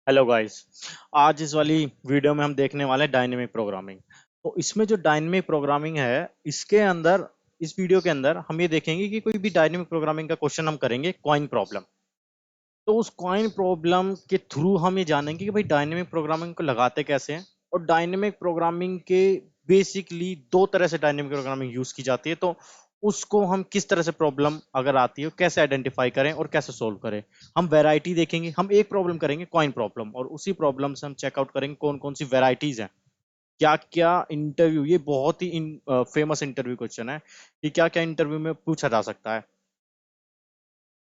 Hello guys. आज इस वाली वीडियो में हम देखने वाले हैं डायनेमिक प्रोग्रामिंग। तो इसमें जो डायनेमिक प्रोग्रामिंग है, इसके अंदर इस वीडियो के अंदर हम ये देखेंगे कि कोई भी डायनेमिक प्रोग्रामिंग का क्वेश्चन हम करेंगे कॉइन प्रॉब्लम। तो उस कॉइन प्रॉब्लम के थ्रू हम ये जानेंगे कि भाई डायनेमिक प्रोग्रामिंग को लगाते कैसे हैं, और डायनेमिक प्रोग्रामिंग के बेसिकली दो तरह से डायनेमिक प्रोग्रामिंग यूज की जाती है। तो उसको हम किस तरह से प्रॉब्लम अगर आती है कैसे आइडेंटिफाई करें और कैसे सोल्व करें। हम वैरायटी देखेंगे, हम एक प्रॉब्लम करेंगे कॉइन प्रॉब्लम, और उसी प्रॉब्लम से हम चेकआउट करेंगे कौन कौन सी वैरायटीज हैं, क्या क्या इंटरव्यू, ये बहुत ही फेमस इंटरव्यू क्वेश्चन है कि क्या क्या इंटरव्यू में पूछा जा सकता है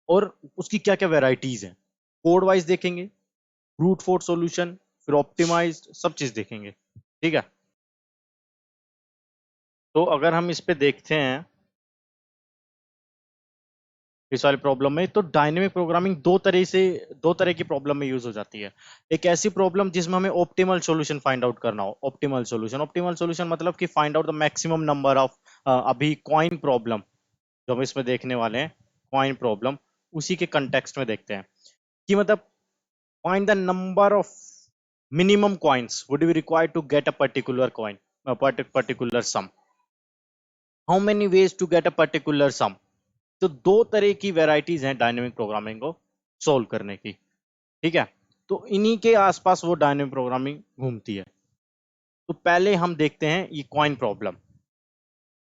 और उसकी क्या क्या वैरायटीज हैं। कोड वाइज देखेंगे, ब्रूट फोर्स सॉल्यूशन, फिर ऑप्टिमाइज्ड, सब चीज देखेंगे। ठीक है। तो अगर हम इस पे देखते हैं इस वाले प्रॉब्लम में, तो डायनेमिक प्रोग्रामिंग दो तरह की प्रॉब्लम में यूज हो जाती है। एक ऐसी प्रॉब्लम जिसमें हमें ऑप्टिमल सॉल्यूशन फाइंड आउट करना हो। ऑप्टिमल सॉल्यूशन मतलब कि find out the maximum number of, अभी कॉइन प्रॉब्लम जो हम इसमें देखने वाले हैं, कॉइन प्रॉब्लम, उसी के कंटेक्स्ट में देखते हैं कि मतलब find the number of minimum coins would be required to get a particular coin, a particular sum. How many ways to get a particular sum? तो दो तरह की वैरायटीज हैं डायनेमिक प्रोग्रामिंग को सोल्व करने की। ठीक है। तो इन्हीं के आसपास वो डायनेमिक प्रोग्रामिंग घूमती है। तो पहले हम देखते हैं ये कॉइन प्रॉब्लम।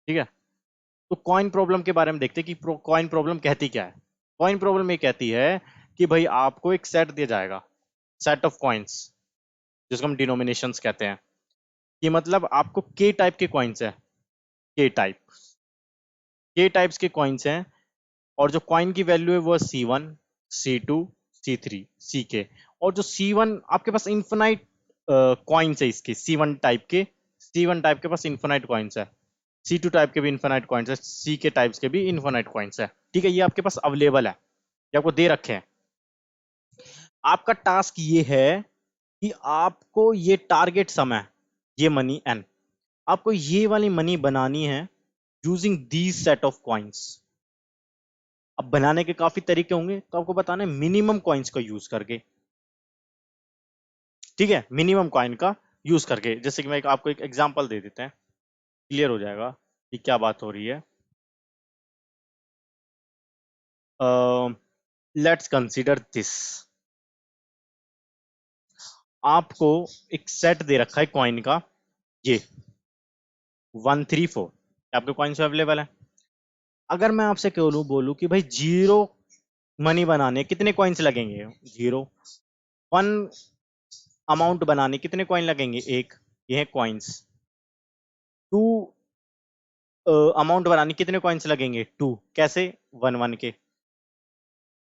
ठीक है। तो कॉइन प्रॉब्लम के बारे में देखते हैं कि कॉइन प्रॉब्लम कहती क्या है। कॉइन प्रॉब्लम ये कहती है कि भाई आपको एक सेट दिया जाएगा, सेट ऑफ कॉइन्स, जिसको हम डिनोमिनेशंस कहते हैं। कि मतलब आपको के टाइप के कॉइन्स है, के टाइप, के टाइप्स के कॉइन्स हैं, और जो कॉइन की वैल्यू है वो है C1, C2, C3, CK। और जो C1 आपके पास इन्फिनाइट कॉइन्स है, इसके C1 टाइप के पास इन्फिनाइट कॉइन्स है, C2 टाइप के भी इन्फिनाइट कॉइन्स है, CK टाइप्स के भी इन्फिनाइट कॉइन्स है। ठीक है, ये आपके पास अवेलेबल है, ये आपको दे रखे हैं। आपका टास्क ये है कि आपको ये टारगेट सम है, ये मनी एन, आपको ये वाली मनी बनानी है using these set of coins. अब बनाने के काफी तरीके होंगे, तो आपको बताना है मिनिमम कॉइन्स का यूज करके। ठीक है, मिनिमम कॉइन का यूज करके, जैसे कि मैं आपको एक एग्जांपल दे देते हैं, क्लियर हो जाएगा कि क्या बात हो रही है। Let's consider this. आपको एक सेट दे रखा है कॉइन का, ये 134 आपके कॉइन्स अवेलेबल है। अगर मैं आपसे बोलूं कि भाई जीरो मनी बनाने कितने कॉइन्स लगेंगे, जीरो, वन अमाउंट बनाने कितने कॉइन लगेंगे, एक, ये है कॉइन्स। टू अमाउंट बनाने कितने कॉइन्स लगेंगे, टू, कैसे, वन वन के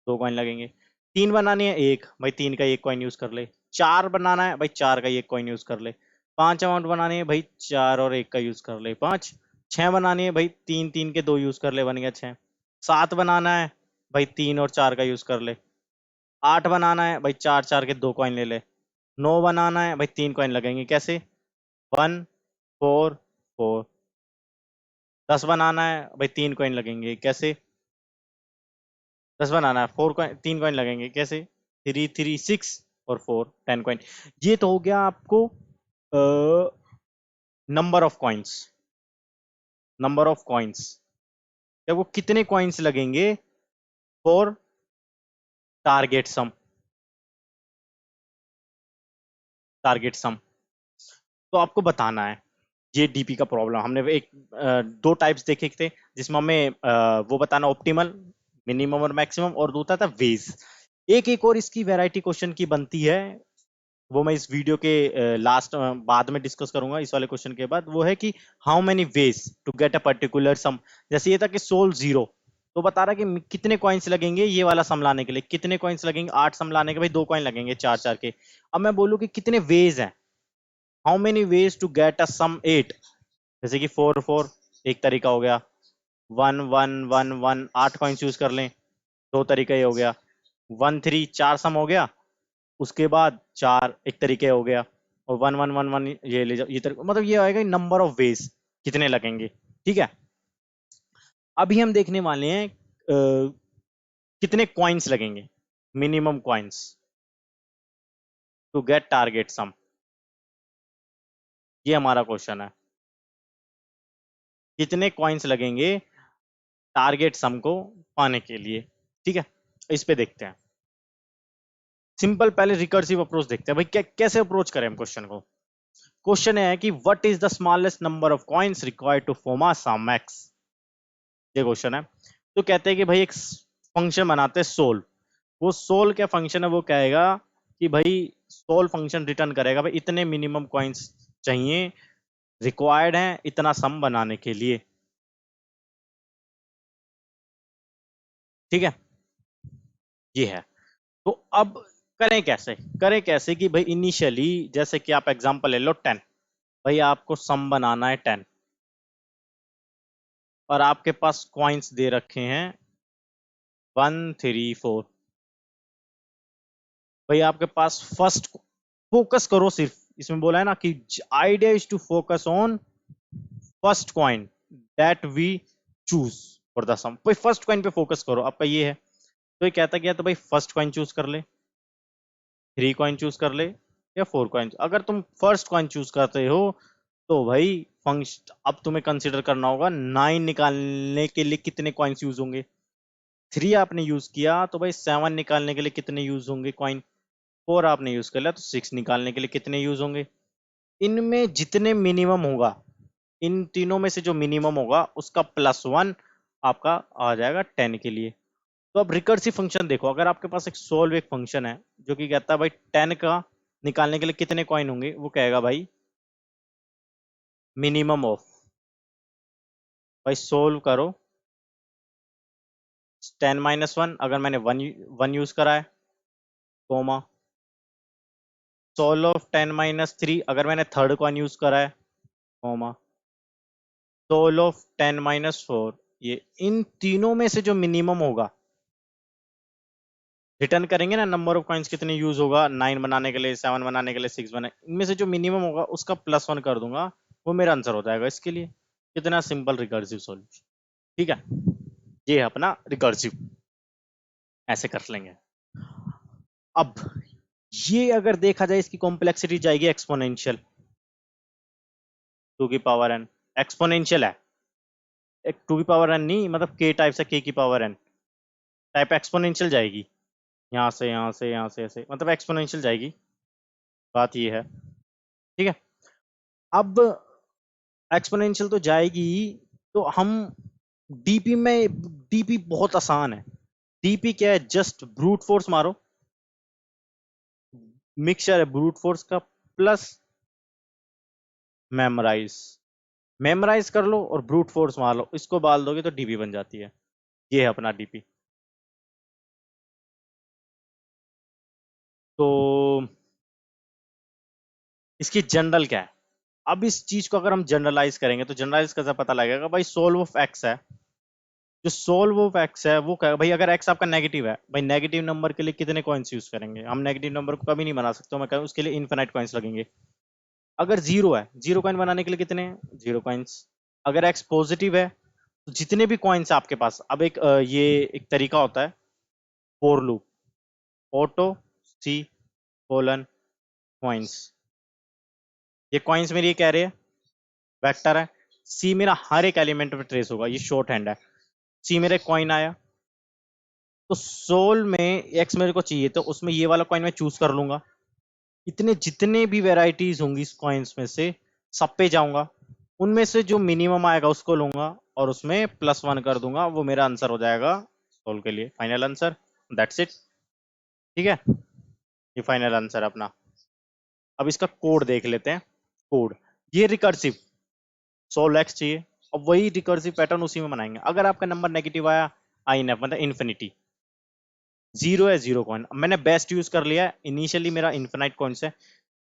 दो कॉइन लगेंगे। तीन बनाने हैं, एक, भाई तीन का एक कॉइन यूज कर ले। चार बनाना है, भाई चार का एक कॉइन यूज कर ले। पांच अमाउंट बनाने हैं, भाई चार और एक का यूज कर ले, पांच। छह बनानी है, भाई तीन तीन के दो यूज कर ले, बन गया छह। सात बनाना है, भाई तीन और चार का यूज कर ले। आठ बनाना है, भाई चार चार के दो कॉइन ले ले। नौ बनाना है, भाई तीन कॉइन लगेंगे, कैसे, वन, फोर, फोर। 10 बनाना है, भाई तीन कॉइन लगेंगे, कैसे, 10 बनाना है, फोर कॉइन, तीन कॉइन लगेंगे, कैसे, थ्री थ्री सिक्स, और फोर, 10 कॉइन। ये तो हो गया आपको number of coins, number of coins, वो कितने कॉइन्स लगेंगे फॉर टारगेट सम, टारगेट सम। तो आपको बताना है, ये डीपी का प्रॉब्लम हमने एक दो टाइप्स देखे थे, जिसमें हमें वो बताना ऑप्टिमल, मिनिमम और मैक्सिमम, और दूसरा था वेज। एक एक और इसकी वैरायटी क्वेश्चन की बनती है, वो मैं इस वीडियो के लास्ट बाद में डिस्कस करूंगा इस वाले क्वेश्चन के बाद। वो है कि how many ways to get a particular sum. जैसे ये था कि सोल्व जीरो, तो बता रहा कि कितने कॉइन्स लगेंगे ये वाला सम लाने के लिए, कितने कॉइन्स लगेंगे, आठ सम लाने के, भाई दो कॉइन लगेंगे चार चार के। अब मैं बोलूँ कि कितने वेज हैं, how many ways to get a sum eight. जैसे कि फोर फोर एक तरीका हो गया, वन वन वन वन, आठ कॉइन्स यूज कर लें, दो तरीका ये हो गया। वन थ्री, चार सम हो गया, उसके बाद चार एक तरीके हो गया, और वन वन वन वन ये ले जाओ, ये मतलब ये आएगा नंबर ऑफ वेज कितने लगेंगे। ठीक है। अभी हम देखने वाले हैं कितने कॉइन्स लगेंगे, minimum coins. To get target sum. ये हमारा क्वेश्चन है, कितने कॉइन्स लगेंगे टारगेट सम को पाने के लिए। ठीक है, इस पे देखते हैं। सिंपल पहले रिकर्सिव अप्रोच देखते हैं भाई, कैसे अप्रोच करें हम क्वेश्चन को। क्वेश्चन है कि what is the smallest number of coins required to form a sum X. ये क्वेश्चन है। तो कहते हैं कि भाई एक फंक्शन बनाते हैं सोल्व। वो सोल्व क्या फंक्शन है, वो कहेगा कि भाई सोल्व फंक्शन रिटर्न करेगा भाई इतने मिनिमम कॉइन्स चाहिए, रिक्वायर्ड है इतना सम बनाने के लिए। ठीक है, ये है। तो अब करें कैसे कि भाई इनिशियली जैसे कि आप एग्जांपल ले लो 10, भाई आपको सम बनाना है 10 और आपके पास कॉइन्स दे रखे हैं 1 3 4। भाई आपके पास फर्स्ट, फोकस करो सिर्फ, इसमें बोला है ना कि idea is to focus on first coin that we choose for the sum. भाई फर्स्ट कॉइन पे फोकस करो, आपका ये है। तो ये कहता गया तो भाई फर्स्ट कॉइन चूज कर ले, 3 कॉइन चूज कर ले या 4 कॉइन। अगर तुम फर्स्ट कॉइन चूज करते हो तो भाई फंक्शन अब तुम्हें कंसीडर करना होगा 9 निकालने के लिए कितने कॉइन्स यूज होंगे। 3 आपने यूज किया तो भाई 7 निकालने के लिए कितने यूज होंगे कॉइन। 4 आपने यूज कर लिया तो 6 निकालने के लिए कितने यूज होंगे। इनमें जितने मिनिमम होगा, इन तीनों में से जो मिनिमम होगा उसका +1 आपका आ जाएगा 10 के लिए। तो अब रिकर्सिव फंक्शन देखो, अगर आपके पास एक सोल्व एक फंक्शन है जो कि कहता है भाई 10 का निकालने के लिए कितने कॉइन होंगे, वो कहेगा भाई मिनिमम ऑफ, भाई सोल्व करो 10 - 1 अगर मैंने वन यूज करा है, कोमा सोल्व ऑफ 10 - 3 अगर मैंने थर्ड कॉइन यूज करा है, कोमा सोल्व ऑफ 10 - 4। ये इन तीनों में से जो मिनिमम होगा रिटर्न करेंगे ना, नंबर ऑफ कॉइन्स कितने यूज होगा 9 बनाने के लिए, 7 बनाने के लिए, 6 बनाने, इनमें से जो मिनिमम होगा उसका +1 कर दूंगा, वो मेरा आंसर हो जाएगा इसके लिए। कितना सिंपल रिकर्सिव सॉल्यूशन। ठीक है, ये है अपना रिकर्सिव, ऐसे कर लेंगे। अब ये अगर देखा जाए इसकी कॉम्प्लेक्सिटी जाएगी एक्सपोनेंशियल, 2 की पावर n एक्सपोनेंशियल है। एक 2 की पावर n नहीं, मतलब k टाइप से k की पावर n टाइप एक्सपोनेंशियल जाएगी, यहाँ से यहाँ से यहाँ से ऐसे, मतलब एक्सपोनेंशियल जाएगी। बात ये है। ठीक है, अब एक्सपोनेंशियल तो जाएगी, तो हम डीपी में, डीपी बहुत आसान है। डीपी क्या है, जस्ट ब्रूट फोर्स मारो, मिक्सचर है ब्रूट फोर्स का प्लस मेमोराइज, मेमोराइज कर लो और ब्रूट फोर्स मार लो, इसको बाल दोगे तो डीपी बन जाती है। ये है अपना डीपी। तो इसकी जनरल क्या है, अब इस चीज को अगर हम जनरलाइज करेंगे तो जनरलाइज कैसे पता लगेगा, भाई सोल्व ऑफ एक्स है, जो सोल्व ऑफ एक्स है वो क्या भाई, अगर एक्स आपका नेगेटिव है, भाई नेगेटिव नंबर के लिए कितने कॉइन्स यूज करेंगे, हम नेगेटिव नंबर को कभी नहीं बना सकते, मैं कहूँ उसके लिए इनफिनाइट कॉइन्स लगेंगे। अगर जीरो है, जीरो कॉइन बनाने के लिए कितने, 0 कॉइन्स। अगर एक्स पॉजिटिव है तो जितने भी कॉइन्स आपके पास, अब एक ये एक तरीका होता है for loop, auto C colon coins. ये कॉइन्स मेरी ये कह रहे हैं वेक्टर है, सी मेरा हर एक एलिमेंट पे ट्रेस होगा, ये शॉर्ट हैंड है। सी मेरा कॉइन आया, तो सोल में एक्स मेरे को चाहिए तो उसमें ये वाला कॉइन मैं चूज कर लूंगा। इतने जितने भी वेराइटीज होंगी इस कॉइन्स में से सब पे जाऊंगा, उनमें से जो मिनिमम आएगा उसको लूंगा और उसमें +1 कर दूंगा, वो मेरा आंसर हो जाएगा सोल के लिए फाइनल आंसर। That's it. ठीक है, ये फाइनल आंसर अपना। अब इसका कोड देख लेते हैं। कोड, ये रिकर्सिव सोल एक्स चाहिए, अब वही रिकर्सिव पैटर्न उसी में बनाएंगे। अगर आपका नंबर नेगेटिव आया, आई एन एफ मतलब इन्फिनिटी, जीरो है 0 कॉइन, मैंने बेस्ट यूज कर लिया है, इनिशियली मेरा इन्फिनाइट कॉइन्स है,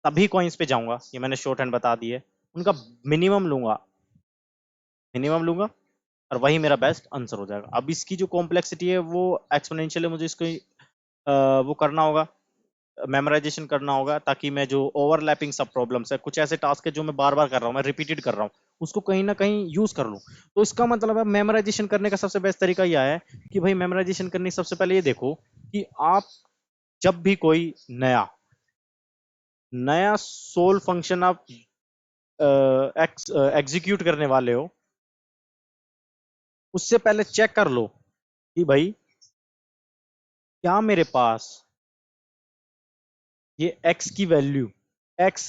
तभी कॉइन्स पे जाऊंगा, ये मैंने शॉर्ट हैंड बता दी है। उनका मिनिमम लूंगा, मिनिमम लूंगा और वही मेरा बेस्ट आंसर हो जाएगा। अब इसकी जो कॉम्प्लेक्सिटी है वो एक्सपोनेंशियल है, मुझे इसको वो करना होगा, मेमोराइजेशन करना होगा, ताकि मैं जो ओवरलैपिंग सब प्रॉब्लम्स है, कुछ ऐसे टास्क है जो मैं बार बार कर रहा हूँ, मैं रिपीटेड कर रहा हूँ, उसको कहीं ना कहीं यूज कर लूँ। तो इसका मतलब है मेमोराइजेशन करने का सबसे बेस्ट तरीका यह है कि भाई मेमोराइजेशन करने सबसे पहले ये देखो कि आप जब भी कोई नया नया सोल फंक्शन आप एग्जीक्यूट करने वाले हो, उससे पहले चेक कर लो कि भाई क्या मेरे पास ये x की वैल्यू, x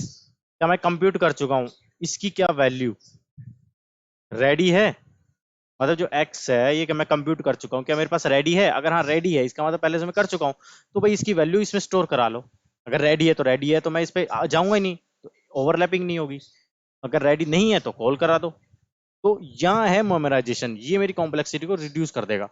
क्या मैं कंप्यूट कर चुका हूं, इसकी क्या वैल्यू रेडी है, मतलब जो x है ये कि मैं कंप्यूट कर चुका हूँ, क्या मेरे पास रेडी है? अगर हाँ रेडी है, इसका मतलब पहले से मैं कर चुका हूँ, तो भाई इसकी वैल्यू इसमें स्टोर करा लो। अगर रेडी है तो रेडी है, तो मैं इस पे जाऊंगा ही नहीं, तो ओवरलैपिंग नहीं होगी। अगर रेडी नहीं है तो कॉल करा दो। तो यहाँ है मेमोराइजेशन, ये मेरी कॉम्प्लेक्सिटी को रिड्यूस कर देगा।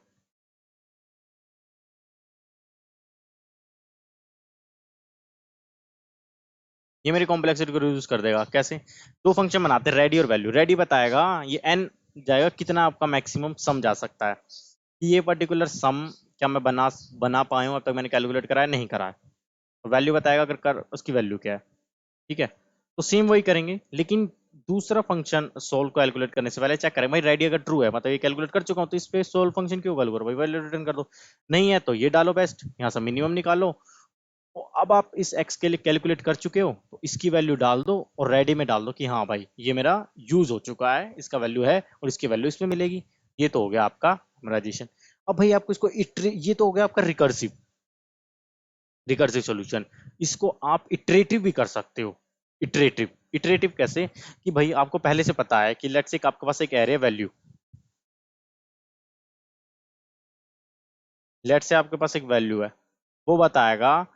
ये मेरी कॉम्प्लेक्सिटी को रिड्यूस कर देगा। कैसे? दो फंक्शन बनाते हैं, रेडी और वैल्यू। रेडी बताएगा ये एन जाएगा कितना आपका मैक्सिमम सम जा सकता है, कि ये पर्टिकुलर सम क्या मैं बना बना पाया हूं, अब तक मैंने कैलकुलेट कराया नहीं कराया। वैल्यू बताएगा अगर कर उसकी वैल्यू क्या है। ठीक है, तो सेम वही करेंगे, लेकिन दूसरा फंक्शन सोल्व को कैलकुलेट करने से पहले चेक करें भाई रेडी अगर ट्रू है, मतलब ये कैलकुलेट कर चुका हूं, तो इस पे सोल्व फंक्शन क्यों कॉल करो भाई, वैल्यू रिटर्न कर दो। नहीं है तो ये डालो बेस्ट, यहाँ से मिनिमम निकालो। तो अब आप इस x के लिए कैलकुलेट कर चुके हो, तो इसकी वैल्यू डाल दो और रेडी में डाल दो कि हाँ भाई ये मेरा यूज हो चुका है, इसका वैल्यू है और इसकी वैल्यू इसमें मिलेगी। ये तो हो गया आपका मेमोराइजेशन। अब भाई आपको इसको ये तो हो गया आपका रिकर्सिव, रिकर्सिव सॉल्यूशन। इसको आप इटरेटिव भी कर सकते हो। इटरेटिव, इटरेटिव कैसे? कि भाई आपको पहले से पता है कि लेट्स से आपके पास एक एरे वैल्यू, लेट्स से आपके पास एक वैल्यू है, वो बताएगा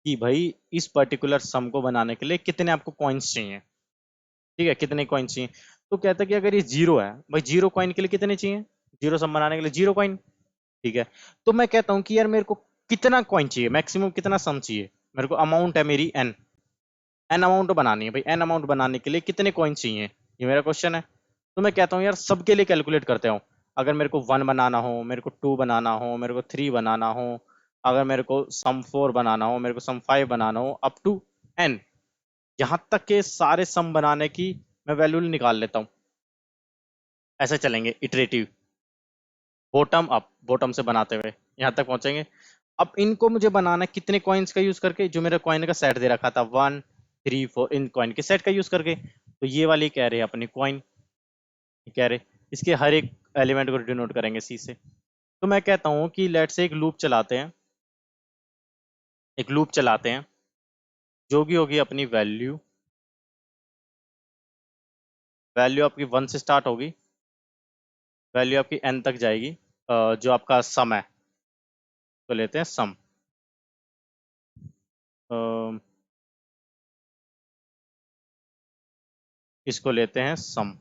कि भाई इस पर्टिकुलर सम को बनाने के लिए कितने आपको कॉइन्स चाहिए। ठीक है, कितने कॉइन चाहिए? तो कहता है कि अगर ये जीरो है, भाई जीरो कॉइन के लिए कितने चाहिए, जीरो सम बनाने के लिए जीरो कॉइन। ठीक है, तो मैं कहता हूं कि यार मेरे को कितना कॉइन चाहिए, मैक्सिमम कितना सम चाहिए, मेरे को अमाउंट है मेरी एन, एन अमाउंट बनानी है भाई, एन अमाउंट बनाने के लिए कितने कॉइन चाहिए, ये मेरा क्वेश्चन है। तो मैं कहता हूँ यार सबके लिए कैलकुलेट करते हो, अगर मेरे को वन बनाना हो, मेरे को टू बनाना हो, मेरे को थ्री बनाना हो, अगर मेरे को सम फोर बनाना हो, मेरे को सम फाइव बनाना हो, अप टू एन, यहां तक के सारे सम बनाने की मैं वैल्यू निकाल लेता हूँ। ऐसे चलेंगे इटरेटिव, बॉटम अप, बॉटम से बनाते हुए यहाँ तक पहुंचेंगे। अब इनको मुझे बनाना है कितने कॉइन्स का यूज करके, जो मेरे कॉइन का सेट दे रखा था वन थ्री फोर, इन कॉइन के सेट का यूज करके। तो ये वाली कह रहे हैं अपनी कॉइन, कह रहे इसके हर एक एलिमेंट को डिनोट करेंगे सी से। तो मैं कहता हूँ कि लेट से एक लूप चलाते हैं, एक लूप चलाते हैं, जो भी होगी अपनी वैल्यू, वैल्यू आपकी वन से स्टार्ट होगी, वैल्यू आपकी एन तक जाएगी। जो आपका सम है, तो लेते हैं सम, इसको लेते हैं सम,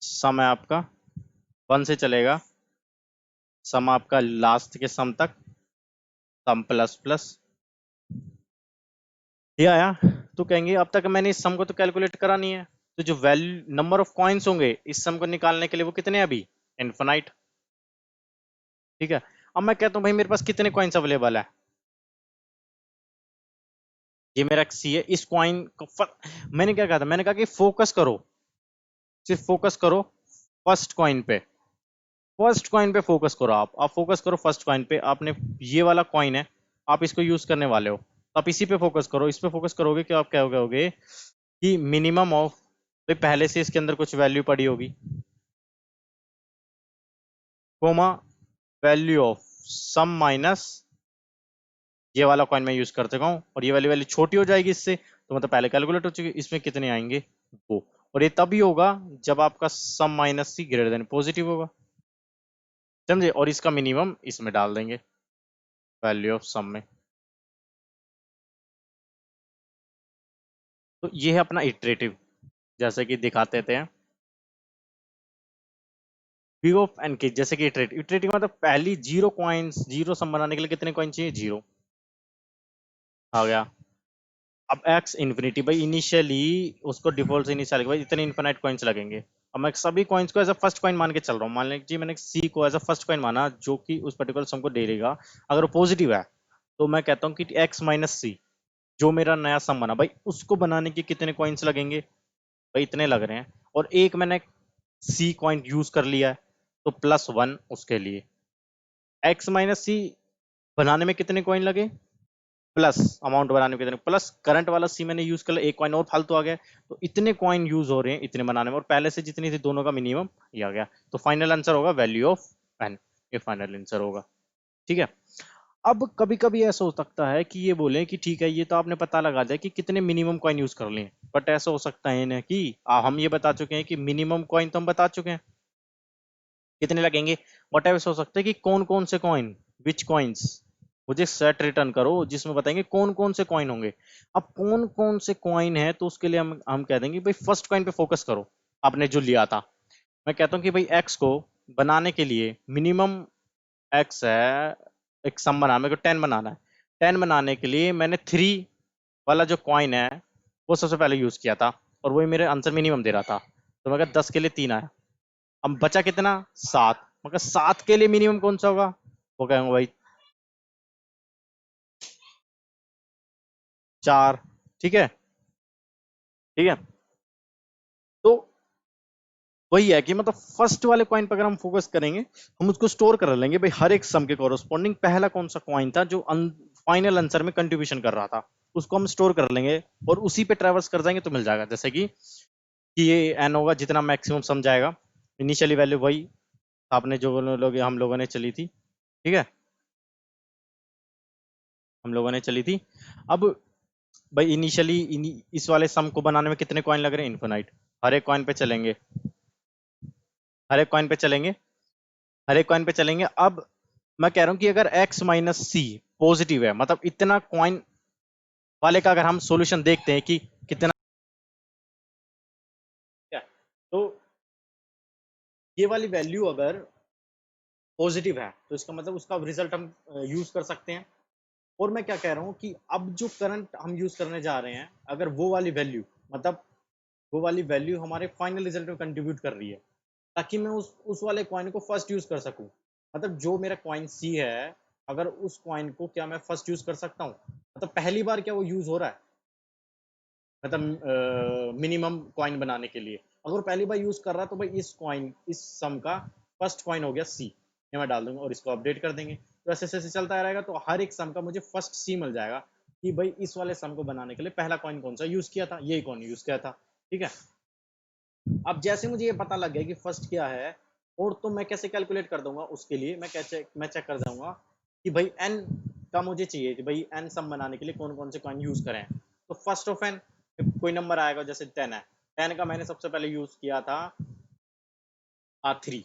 सम है आपका वन से चलेगा, सम आपका लास्ट के सम तक, सम प्लस प्लस, ये आया। तो कहेंगे अब तक मैंने इस सम को तो कैलकुलेट करा नहीं है, तो जो वैल्यू नंबर ऑफ कॉइन्स होंगे इस सम को निकालने के लिए वो कितने हैं अभी, इनफिनाइट। ठीक है, अब मैं कहता हूँ भाई मेरे पास कितने कॉइन्स अवेलेबल है, ये मेरा सी है, इस कॉइन को मैंने क्या कहा था, मैंने कहा कि फोकस करो, सिर्फ फोकस करो फर्स्ट कॉइन पे, फर्स्ट कॉइन पे फोकस करो, आप फोकस करो फर्स्ट कॉइन पे। आपने ये वाला कॉइन है, आप इसको यूज करने वाले हो, तो आप इसी पे फोकस करो, इस पे फोकस करोगे कि आप क्या कहोगे कि मिनिमम ऑफ, भाई पहले से इसके अंदर कुछ वैल्यू पड़ी होगी, comma value of sum minus ये वाला कॉइन मैं यूज कर चुका हूँ, और ये वाली वैल्यू छोटी हो जाएगी इससे, तो मतलब पहले कैलकुलेट हो चुकी, इसमें कितने आएंगे दो, और ये तभी होगा जब आपका सम माइनस सी ग्रेटर देन पॉजिटिव होगा, समझे? और इसका मिनिमम इसमें डाल देंगे वैल्यू ऑफ सम में। तो ये है अपना इटरेटिव, जैसे कि दिखाते थे बी ऑफ एन के, जैसे कि इटरेटिव, इटरेटिव मतलब पहली जीरो कॉइन्स, जीरो सम बनाने के लिए कितने कॉइन चाहिए, जीरो आ गया। अब एक्स इन्फिनिटी, भाई इनिशियली उसको डिफॉल्ट से इनिशियल भाई इतने इन्फिनाइट कॉइन्स लगेंगे। अब मैं सभी कॉइन्स को एज अ फर्स्ट कॉइन मान के चल रहा हूँ, मान लीजिए मैंने सी को एज अ फर्स्ट कॉइन माना जो कि उस पर्टिकुलर सम को दे देगा, अगर वो पॉजिटिव है तो मैं कहता हूँ कि एक्स माइनस सी जो मेरा नया सम बना, भाई उसको बनाने के कितने कॉइन्स लगेंगे, भाई इतने लग रहे हैं, और एक मैंने सी कॉइन यूज कर लिया है, तो प्लस वन उसके लिए। एक्स माइनस सी बनाने में कितने कॉइन लगे, प्लस अमाउंट बनाने में कितने, प्लस करंट वाला सी मैंने यूज कर लिया, एक कॉइन और फालतू आ गया, तो इतने कॉइन यूज हो रहे हैं इतने बनाने में, और पहले से जितनी थी दोनों का मिनिमम ये आ गया, तो फाइनल आंसर होगा वैल्यू ऑफ एन, ये फाइनल आंसर होगा। ठीक है। अब कभी कभी ऐसा हो सकता है कि ये बोले कि ठीक है ये तो आपने पता लगा दिया कि कितने मिनिमम कॉइन यूज कर लिए, बट ऐसा हो सकता है ना कि हम ये बता चुके हैं कि मिनिमम कॉइन तो हम बता चुके हैं कितने लगेंगे, बट ऐसा हो सकता है कि कौन कौन से कॉइन, विच कॉइन्स, मुझे सेट रिटर्न करो जिसमें बताएंगे कौन कौन से कॉइन होंगे। अब कौन कौन से कॉइन है तो उसके लिए हम कह देंगे भाई फर्स्ट कॉइन पे फोकस करो, आपने जो लिया था। मैं कहता हूँ कि भाई एक्स को बनाने के लिए मिनिमम एक्स है, एक सम बनाना, मेरे को 10 बनाना है, 10 बनाने के लिए मैंने 3 वाला जो कॉइन है वो सबसे पहले यूज किया था, और वही मेरे आंसर मिनिमम दे रहा था, तो मैं 10 के लिए 3 आया। अब बचा कितना, 7, मगर 7 के लिए मिनिमम कौन सा होगा, वो कहेंगे भाई 4। ठीक है। ठीक है। तो वही है कि मतलब फर्स्ट वाले कॉइन पर अगर हम फोकस करेंगे, हम उसको स्टोर कर लेंगे भाई, हर एक सम के कोरोस्पोंडिंग पहला कौन सा कॉइन था जो फाइनल आंसर में कंट्रीब्यूशन कर रहा था, उसको हम स्टोर कर लेंगे और उसी पे ट्रेवर्स कर जाएंगे तो मिल जाएगा। जैसे कि ये एन होगा जितना मैक्सिमम सम जाएगा, इनिशियली वैल्यू वही आपने जो लोग हम लोगों ने चली थी। ठीक है, हम लोगों ने चली थी। अब भाई इनिशियली इस वाले सम को बनाने में कितने कॉइन लग रहे हैं, इन्फिनाइट, हर एक कॉइन पे चलेंगे, हर एक कॉइन पे चलेंगे, हर एक कॉइन पे चलेंगे। अब मैं कह रहा हूं कि अगर x माइनस सी पॉजिटिव है, मतलब इतना कॉइन वाले का अगर हम सॉल्यूशन देखते हैं कि कितना है, तो ये वाली वैल्यू अगर पॉजिटिव है तो इसका मतलब उसका रिजल्ट हम यूज कर सकते हैं। और मैं क्या कह रहा हूँ कि अब जो करंट हम यूज करने जा रहे हैं, अगर वो वाली वैल्यू, मतलब वो वाली वैल्यू हमारे फाइनल रिजल्ट में कंट्रीब्यूट कर रही है, ताकि मैं उस वाले कॉइन को फर्स्ट यूज कर सकूं, मतलब जो मेरा कॉइन सी है, अगर उस कॉइन को क्या मैं फर्स्ट यूज कर सकता हूँ, मतलब पहली बार क्या वो यूज हो रहा है, मतलब मिनिमम कॉइन बनाने के लिए अगर पहली बार यूज कर रहा है, तो भाई इस कॉइन, इस सम का फर्स्ट कॉइन हो गया सी, ये मैं डाल दूंगा और इसको अपडेट कर देंगे, तो ऐसे ऐसे चलता रहेगा, तो हर एक सम का मुझे फर्स्ट सी मिल जाएगा कि भाई इस वाले सम को बनाने के लिए पहला कॉइन कौन सा यूज किया था, यही कॉइन यूज किया था। ठीक है। अब जैसे मुझे ये पता लग गया कि फर्स्ट क्या है, और तो मैं कैसे कैलकुलेट कर दूंगा, उसके लिए मैं चेक कर जाऊंगा कि भाई एन का मुझे चाहिए कि भाई एन सम बनाने के लिए कौन कौन से कॉइन यूज करें। तो फर्स्ट ऑफ एन कोई नंबर आएगा, जैसे 10 है, 10 का मैंने सबसे पहले यूज किया था 3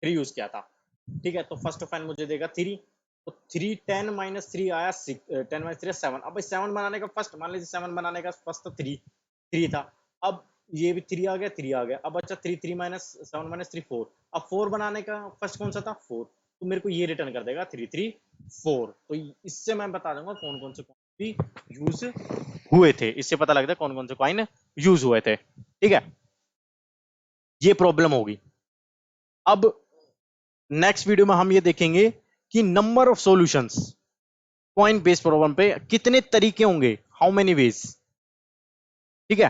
यूज किया था। ठीक है, तो फर्स्ट ऑफ एन मुझे देगा 3, तो 3, 10 माइनस 3 आया 6, 10 माइनस 3 7। अब भाई 7 बनाने का फर्स्ट, मान लीजिए 7 बनाने का फर्स्ट तो 3 था, अब ये भी 3 आ गया, 3 आ गया, अब अच्छा 3 माइनस 7 माइनस 3 4, अब 4 बनाने का फर्स्ट कौन सा था 4, तो मेरे को ये रिटर्न कर देगा 3 3 4। तो इससे मैं बता दूंगा कौन कौन से भी यूज हुए थे, इससे पता लगता है कौन कौन से कॉइन यूज हुए थे। ठीक है, ये प्रॉब्लम होगी। अब नेक्स्ट वीडियो में हम ये देखेंगे कि number of solutions coin based problem पे कितने तरीके होंगे, हाउ मेनी वेज। ठीक है।